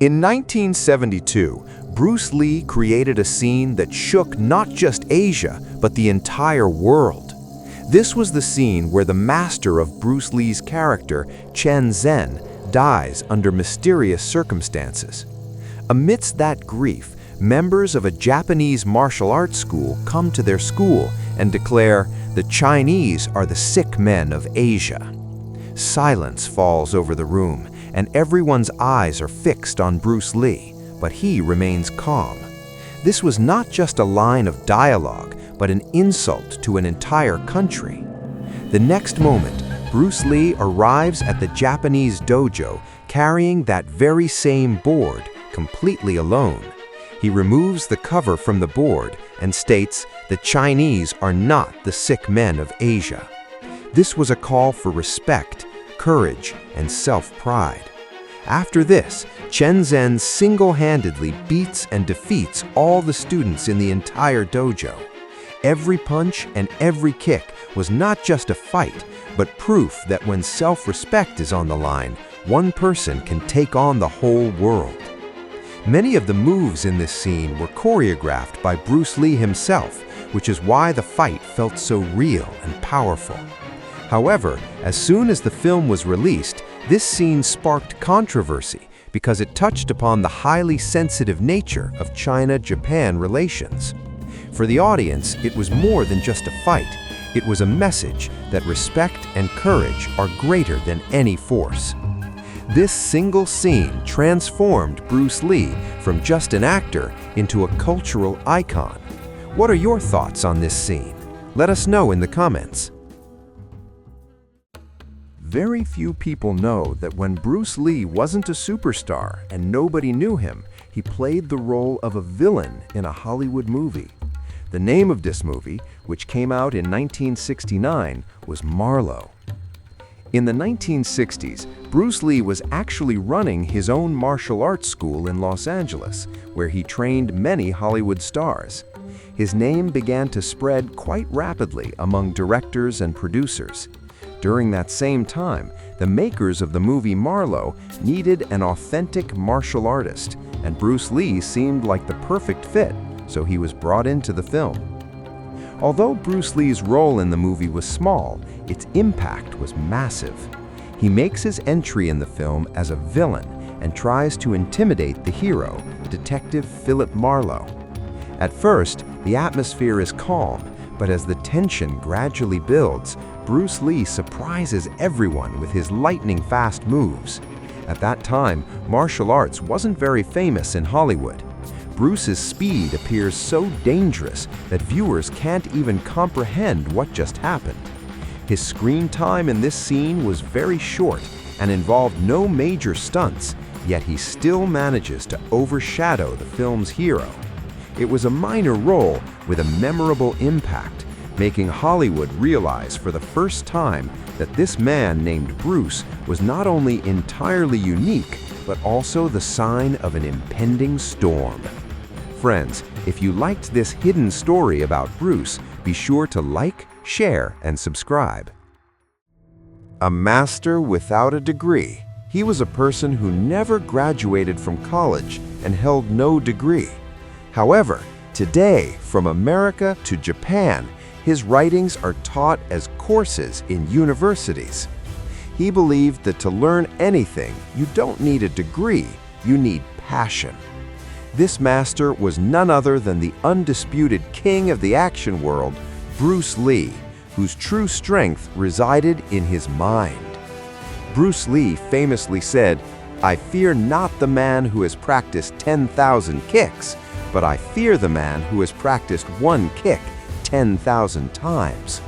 In 1972, Bruce Lee created a scene that shook not just Asia, but the entire world. This was the scene where the master of Bruce Lee's character, Chen Zhen, dies under mysterious circumstances. Amidst that grief, members of a Japanese martial arts school come to their school and declare, "The Chinese are the sick men of Asia." Silence falls over the room, and everyone's eyes are fixed on Bruce Lee, but he remains calm. This was not just a line of dialogue, but an insult to an entire country. The next moment, Bruce Lee arrives at the Japanese dojo carrying that very same board, completely alone. He removes the cover from the board and states, "The Chinese are not the sick men of Asia." This was a call for respect, courage, and self-pride. After this, Chen Zhen single-handedly beats and defeats all the students in the entire dojo. Every punch and every kick was not just a fight, but proof that when self-respect is on the line, one person can take on the whole world. Many of the moves in this scene were choreographed by Bruce Lee himself, which is why the fight felt so real and powerful. However, as soon as the film was released, this scene sparked controversy because it touched upon the highly sensitive nature of China-Japan relations. For the audience, it was more than just a fight. It was a message that respect and courage are greater than any force. This single scene transformed Bruce Lee from just an actor into a cultural icon. What are your thoughts on this scene? Let us know in the comments. Very few people know that when Bruce Lee wasn't a superstar and nobody knew him, he played the role of a villain in a Hollywood movie. The name of this movie, which came out in 1969, was Marlowe. In the 1960s, Bruce Lee was actually running his own martial arts school in Los Angeles, where he trained many Hollywood stars. His name began to spread quite rapidly among directors and producers. During that same time, the makers of the movie Marlowe needed an authentic martial artist, and Bruce Lee seemed like the perfect fit, so he was brought into the film. Although Bruce Lee's role in the movie was small, its impact was massive. He makes his entry in the film as a villain and tries to intimidate the hero, Detective Philip Marlowe. At first, the atmosphere is calm, but as the tension gradually builds, Bruce Lee surprises everyone with his lightning-fast moves. At that time, martial arts wasn't very famous in Hollywood. Bruce's speed appears so dangerous that viewers can't even comprehend what just happened. His screen time in this scene was very short and involved no major stunts, yet he still manages to overshadow the film's hero. It was a minor role with a memorable impact, making Hollywood realize for the first time that this man named Bruce was not only entirely unique, but also the sign of an impending storm. Friends, if you liked this hidden story about Bruce, be sure to like, share, and subscribe. A master without a degree. He was a person who never graduated from college and held no degree. However, today, from America to Japan, his writings are taught as courses in universities. He believed that to learn anything, you don't need a degree, you need passion. This master was none other than the undisputed king of the action world, Bruce Lee, whose true strength resided in his mind. Bruce Lee famously said, "I fear not the man who has practiced 10,000 kicks, but I fear the man who has practiced one kick 10,000 times."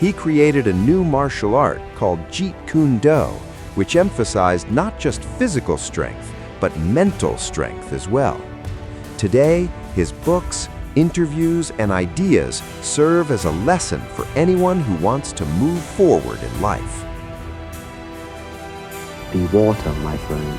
He created a new martial art called Jeet Kune Do, which emphasized not just physical strength, but mental strength as well. Today, his books, interviews, and ideas serve as a lesson for anyone who wants to move forward in life. Be water, my friend.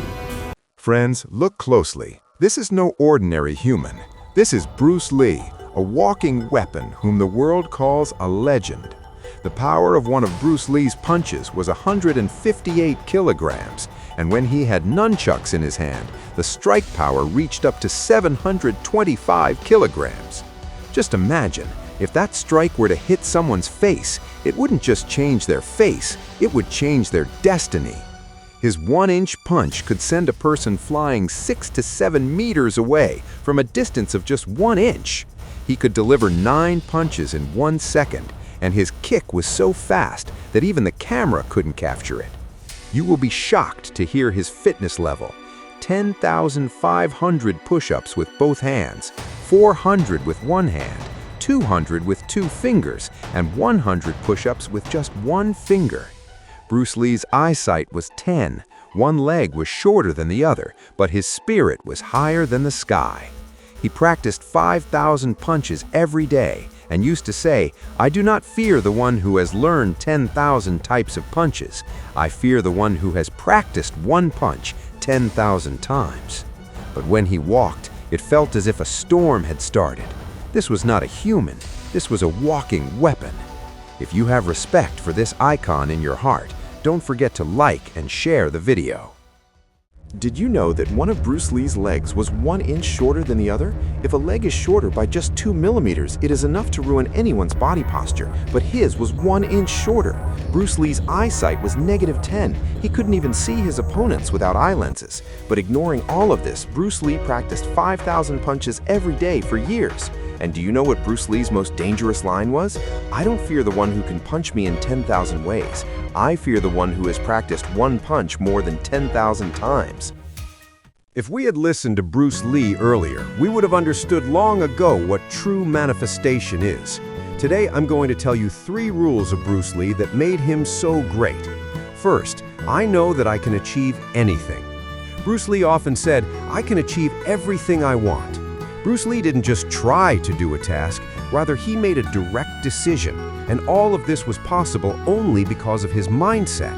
Friends, look closely. This is no ordinary human. This is Bruce Lee, a walking weapon whom the world calls a legend. The power of one of Bruce Lee's punches was 158 kilograms, And when he had nunchucks in his hand, the strike power reached up to 725 kilograms. Just imagine, if that strike were to hit someone's face, it wouldn't just change their face, it would change their destiny. His 1-inch punch could send a person flying 6 to 7 meters away from a distance of just 1 inch. He could deliver 9 punches in 1 second, and his kick was so fast that even the camera couldn't capture it. You will be shocked to hear his fitness level. 10,500 push-ups with both hands, 400 with one hand, 200 with 2 fingers, and 100 push-ups with just 1 finger. Bruce Lee's eyesight was 10. One leg was shorter than the other, but his spirit was higher than the sky. He practiced 5,000 punches every day and used to say, "I do not fear the one who has learned 10,000 types of punches. I fear the one who has practiced one punch 10,000 times." But when he walked, it felt as if a storm had started. This was not a human. This was a walking weapon. If you have respect for this icon in your heart, don't forget to like and share the video. Did you know that one of Bruce Lee's legs was 1 inch shorter than the other? If a leg is shorter by just 2 millimeters, it is enough to ruin anyone's body posture, but his was 1 inch shorter. Bruce Lee's eyesight was -10. He couldn't even see his opponents without eye lenses. But ignoring all of this, Bruce Lee practiced 5,000 punches every day for years. And do you know what Bruce Lee's most dangerous line was? "I don't fear the one who can punch me in 10,000 ways. I fear the one who has practiced one punch more than 10,000 times." If we had listened to Bruce Lee earlier, we would have understood long ago what true manifestation is. Today, I'm going to tell you 3 rules of Bruce Lee that made him so great. First, I know that I can achieve anything. Bruce Lee often said, "I can achieve everything I want." Bruce Lee didn't just try to do a task, rather he made a direct decision, and all of this was possible only because of his mindset.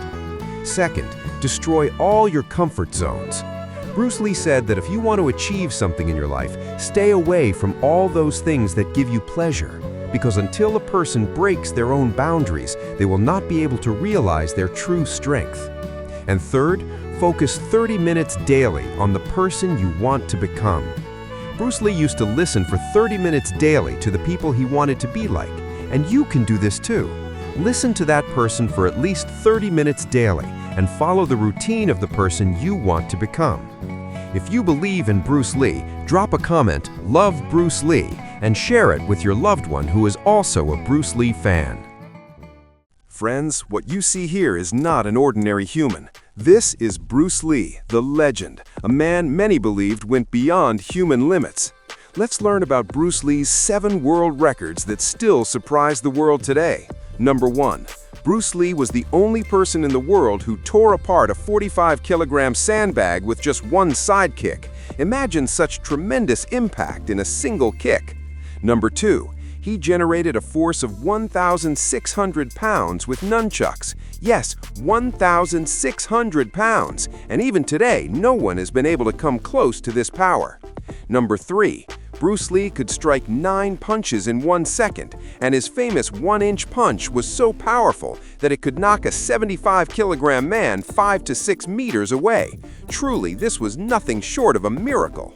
Second, destroy all your comfort zones. Bruce Lee said that if you want to achieve something in your life, stay away from all those things that give you pleasure, because until a person breaks their own boundaries, they will not be able to realize their true strength. And third, focus 30 minutes daily on the person you want to become. Bruce Lee used to listen for 30 minutes daily to the people he wanted to be like, and you can do this too. Listen to that person for at least 30 minutes daily and follow the routine of the person you want to become. If you believe in Bruce Lee, drop a comment, "Love Bruce Lee," and share it with your loved one who is also a Bruce Lee fan. Friends, what you see here is not an ordinary human. This is Bruce Lee, the legend, a man many believed went beyond human limits. Let's learn about Bruce Lee's 7 world records that still surprise the world today. Number 1. Bruce Lee was the only person in the world who tore apart a 45-kilogram sandbag with just one side kick. Imagine such tremendous impact in a single kick. Number 2. He generated a force of 1,600 pounds with nunchucks. Yes, 1,600 pounds. And even today, no one has been able to come close to this power. Number 3. Bruce Lee could strike 9 punches in 1 second, and his famous 1-inch punch was so powerful that it could knock a 75-kilogram man 5 to 6 meters away. Truly, this was nothing short of a miracle.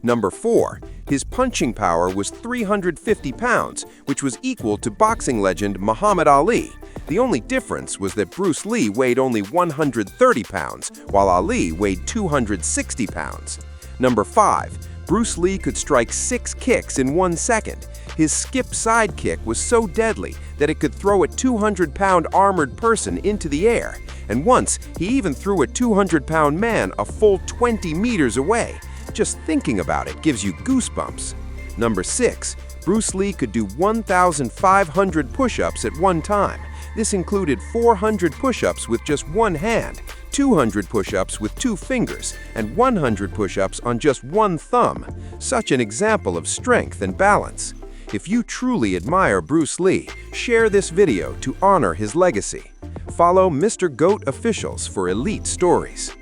Number 4. His punching power was 350 pounds, which was equal to boxing legend Muhammad Ali. The only difference was that Bruce Lee weighed only 130 pounds, while Ali weighed 260 pounds. Number 5. Bruce Lee could strike 6 kicks in 1 second. His skip side kick was so deadly that it could throw a 200-pound armored person into the air. And once, he even threw a 200-pound man a full 20 meters away. Just thinking about it gives you goosebumps. Number 6. Bruce Lee could do 1,500 push-ups at one time. This included 400 push-ups with just one hand, 200 push-ups with 2 fingers, and 100 push-ups on just one thumb. Such an example of strength and balance. If you truly admire Bruce Lee, share this video to honor his legacy. Follow Mr.GOATofficials for elite stories.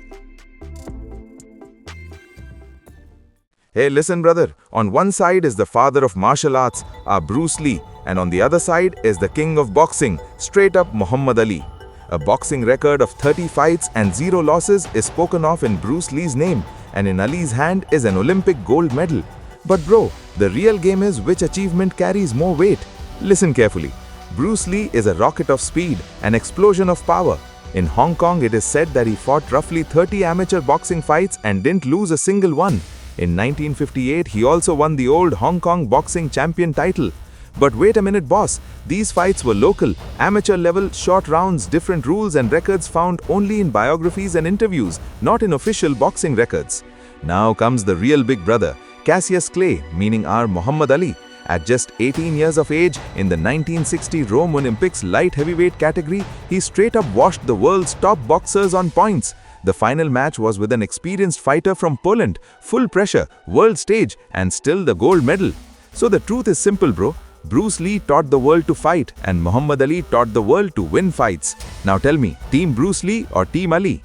Hey, listen, brother. On one side is the father of martial arts, our Bruce Lee, and on the other side is the king of boxing, straight up Muhammad Ali. A boxing record of 30 fights and 0 losses is spoken of in Bruce Lee's name, and in Ali's hand is an Olympic gold medal. But bro, the real game is which achievement carries more weight. Listen carefully. Bruce Lee is a rocket of speed, an explosion of power. In Hong Kong, it is said that he fought roughly 30 amateur boxing fights and didn't lose a single one. In 1958, he also won the old Hong Kong boxing champion title. But wait a minute, boss. These fights were local, amateur level, short rounds, different rules and records found only in biographies and interviews, not in official boxing records. Now comes the real big brother, Cassius Clay, meaning our Muhammad Ali. At just 18 years of age, in the 1960 Rome Olympics light heavyweight category, he straight up washed the world's top boxers on points. The final match was with an experienced fighter from Poland, full pressure, world stage, and still the gold medal. So the truth is simple, bro. Bruce Lee taught the world to fight, and Muhammad Ali taught the world to win fights. Now tell me, Team Bruce Lee or Team Ali?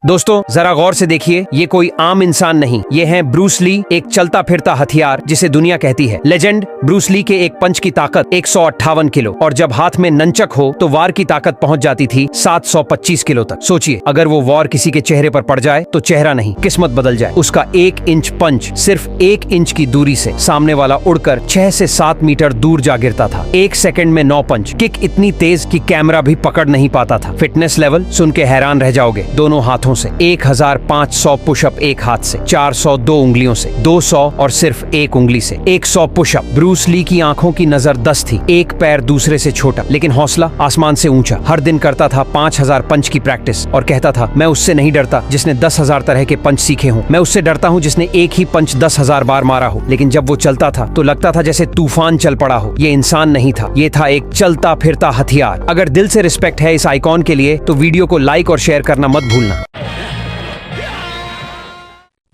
दोस्तों जरा गौर से देखिए, ये कोई आम इंसान नहीं, ये है ब्रूस ली, एक चलता फिरता हथियार जिसे दुनिया कहती है लेजेंड। ब्रूस ली के एक पंच की ताकत 158 किलो, और जब हाथ में नंचक हो तो वार की ताकत पहुंच जाती थी 725 किलो तक। सोचिए, अगर वो वार किसी के चेहरे पर पड़ जाए तो चेहरा नहीं, किस्मत बदल जाए। उसका 1 इंच पंच सिर्फ 1 इंच की दूरी से सामने वाला उड़कर 6 से 7 मीटर दूर जा गिरता था। 1 सेकंड में 9 पंच, किक इतनी तेज कि कैमरा भी पकड़ नहीं पाता था। फिटनेस लेवल सुन के हैरान रह जाओगे। दोनों हाथों से 1500 पुशअप एक हाथ से, 402 उंगलियों से, 200 और सिर्फ 1 उंगली से 100 पुशअप। ब्रूस ली की आंखों की नजर 10 थी, एक पैर दूसरे से छोटा, लेकिन हौसला आसमान से ऊंचा। हर दिन करता था 5000 पंच की प्रैक्टिस और कहता था, मैं उससे नहीं डरता जिसने 10,000 तरह के पंच सीखे हों, मैं उससे डरता हूं जिसने एक ही पंच 10,000 बार मारा हो। लेकिन जब वो चलता था तो लगता था जैसे तूफान चल पड़ा हो। ये इंसान नहीं था, ये था एक चलता फिरता हथियार। अगर दिल से रिस्पेक्ट है इस आइकॉन के लिए तो वीडियो को लाइक और शेयर करना मत भूलना।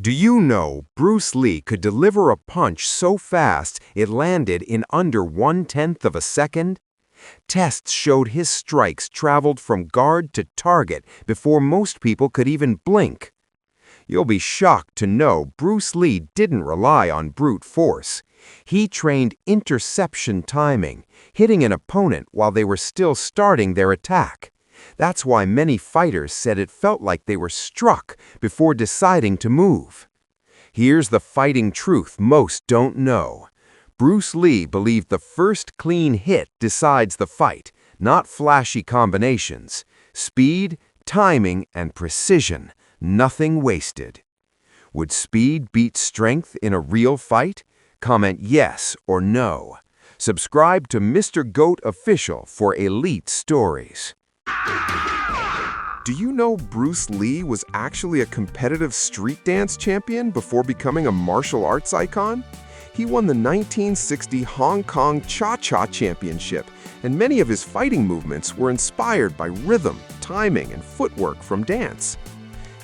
Do you know Bruce Lee could deliver a punch so fast it landed in under 1/10 of a second? Tests showed his strikes traveled from guard to target before most people could even blink. You'll be shocked to know Bruce Lee didn't rely on brute force. He trained interception timing, hitting an opponent while they were still starting their attack. That's why many fighters said it felt like they were struck before deciding to move. Here's the fighting truth most don't know. Bruce Lee believed the first clean hit decides the fight, not flashy combinations. Speed, timing, and precision, nothing wasted. Would speed beat strength in a real fight? Comment yes or no. Subscribe to Mr. GOATofficial for elite stories. Do you know Bruce Lee was actually a competitive street dance champion before becoming a martial arts icon? He won the 1960 Hong Kong Cha-Cha Championship, and many of his fighting movements were inspired by rhythm, timing, and footwork from dance.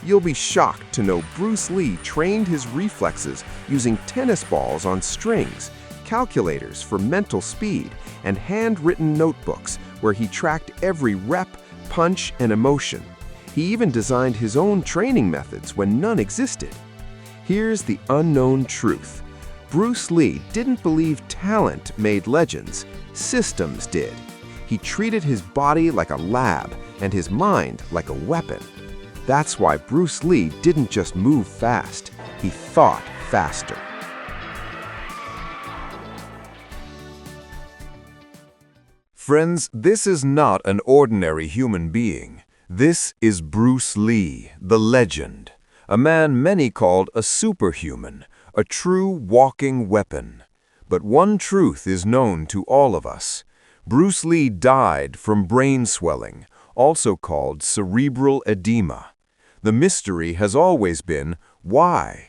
You'll be shocked to know Bruce Lee trained his reflexes using tennis balls on strings, calculators for mental speed, and handwritten notebooks where he tracked every rep, punch, and emotion. He even designed his own training methods when none existed. Here's the unknown truth. Bruce Lee didn't believe talent made legends, systems did. He treated his body like a lab and his mind like a weapon. That's why Bruce Lee didn't just move fast, he thought faster. Friends, this is not an ordinary human being. This is Bruce Lee, the legend, a man many called a superhuman, a true walking weapon. But one truth is known to all of us. Bruce Lee died from brain swelling, also called cerebral edema. The mystery has always been, why?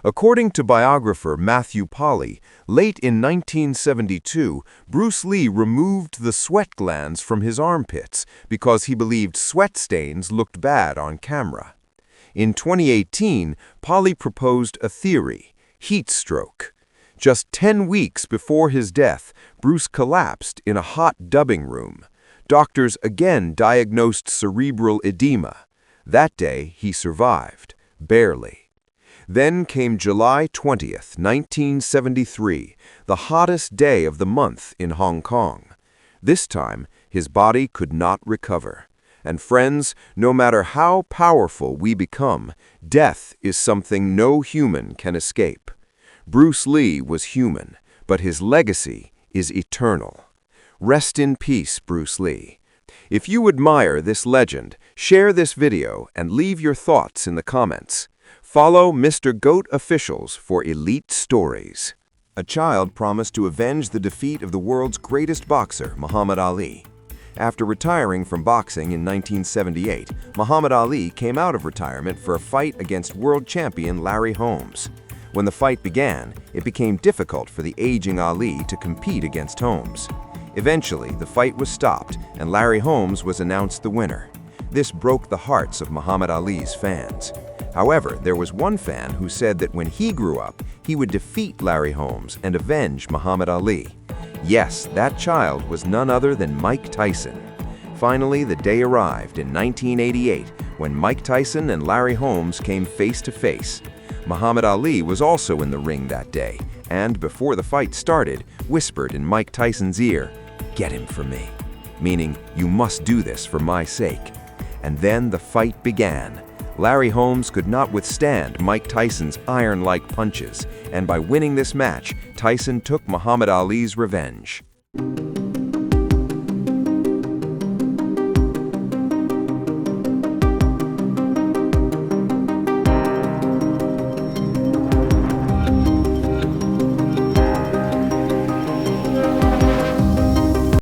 According to biographer Matthew Polly, late in 1972, Bruce Lee removed the sweat glands from his armpits because he believed sweat stains looked bad on camera. In 2018, Polly proposed a theory, heat stroke. Just 10 weeks before his death, Bruce collapsed in a hot dubbing room. Doctors again diagnosed cerebral edema. That day, he survived, barely. Then came July 20th, 1973, the hottest day of the month in Hong Kong. This time, His body could not recover. And friends, no matter how powerful we become, death is something no human can escape. Bruce Lee was human, but his legacy is eternal. Rest in peace, Bruce Lee. If you admire this legend, share this video and leave your thoughts in the comments. Follow Mr.GOATofficials for elite stories. A child promised to avenge the defeat of the world's greatest boxer, Muhammad Ali. After retiring from boxing in 1978, Muhammad Ali came out of retirement for a fight against world champion Larry Holmes. When the fight began, it became difficult for the aging Ali to compete against Holmes. Eventually, the fight was stopped and Larry Holmes was announced the winner. This broke the hearts of Muhammad Ali's fans. However, there was one fan who said that when he grew up, he would defeat Larry Holmes and avenge Muhammad Ali. Yes, that child was none other than Mike Tyson. Finally, the day arrived in 1988 when Mike Tyson and Larry Holmes came face to face. Muhammad Ali was also in the ring that day, and before the fight started, whispered in Mike Tyson's ear, "Get him for me," meaning, "You must do this for my sake." And then the fight began. Larry Holmes could not withstand Mike Tyson's iron-like punches, and by winning this match, Tyson took Muhammad Ali's revenge.